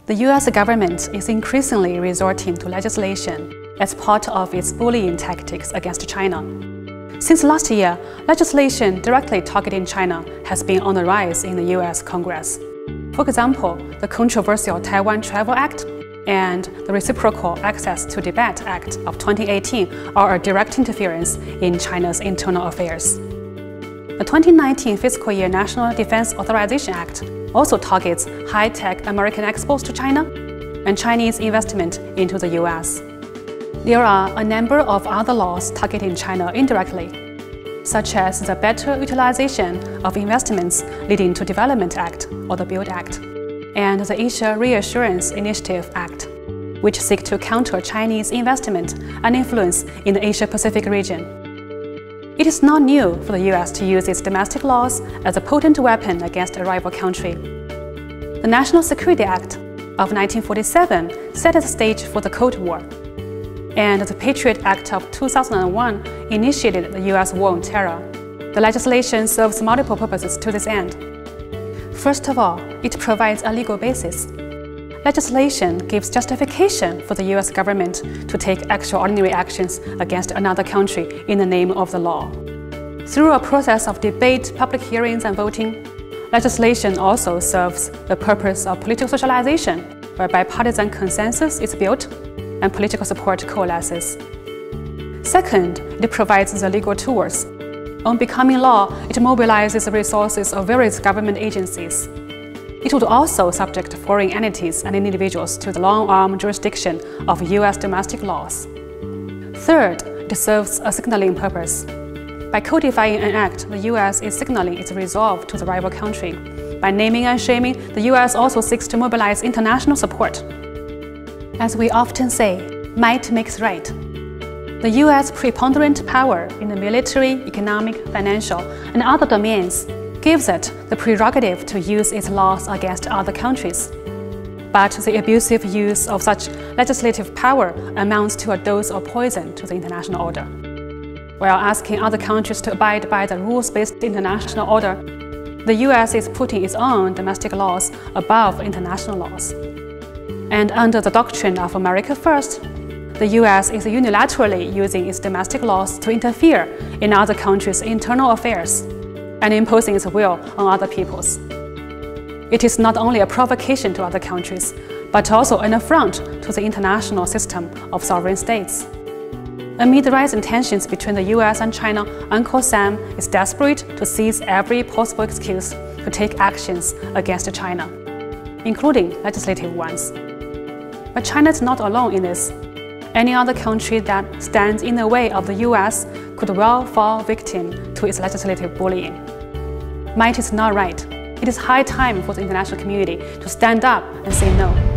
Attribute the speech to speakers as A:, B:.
A: The US government is increasingly resorting to legislation as part of its bullying tactics against China. Since last year, legislation directly targeting China has been on the rise in the US Congress. For example, the controversial Taiwan Travel Act and the Reciprocal Access to Debate Act of 2018 are a direct interference in China's internal affairs. The 2019 fiscal year National Defense Authorization Act also targets high-tech American exports to China and Chinese investment into the US. There are a number of other laws targeting China indirectly, such as the Better Utilization of Investments Leading to Development Act, or the BUILD Act, and the Asia Reassurance Initiative Act, which seek to counter Chinese investment and influence in the Asia-Pacific region. It is not new for the US to use its domestic laws as a potent weapon against a rival country. The National Security Act of 1947 set the stage for the Cold War, and the Patriot Act of 2001 initiated the US war on terror. The legislation serves multiple purposes to this end. First of all, it provides a legal basis. Legislation gives justification for the US government to take extraordinary actions against another country in the name of the law. Through a process of debate, public hearings, and voting, legislation also serves the purpose of political socialization, where bipartisan consensus is built and political support coalesces. Second, it provides the legal tools. On becoming law, it mobilizes the resources of various government agencies. It would also subject foreign entities and individuals to the long-arm jurisdiction of US domestic laws. Third, it serves a signaling purpose. By codifying an act, the US is signaling its resolve to the rival country. By naming and shaming, the US also seeks to mobilize international support. As we often say, might makes right. The US preponderant power in the military, economic, financial, and other domains gives it the prerogative to use its laws against other countries. But the abusive use of such legislative power amounts to a dose of poison to the international order. While asking other countries to abide by the rules-based international order, the US is putting its own domestic laws above international laws. And under the doctrine of America First, the US is unilaterally using its domestic laws to interfere in other countries' internal affairs and imposing its will on other peoples. It is not only a provocation to other countries, but also an affront to the international system of sovereign states. Amid the rising tensions between the US and China, Uncle Sam is desperate to seize every possible excuse to take actions against China, including legislative ones. But China is not alone in this. Any other country that stands in the way of the US could well fall victim to its legislative bullying. Might is not right. It is high time for the international community to stand up and say no.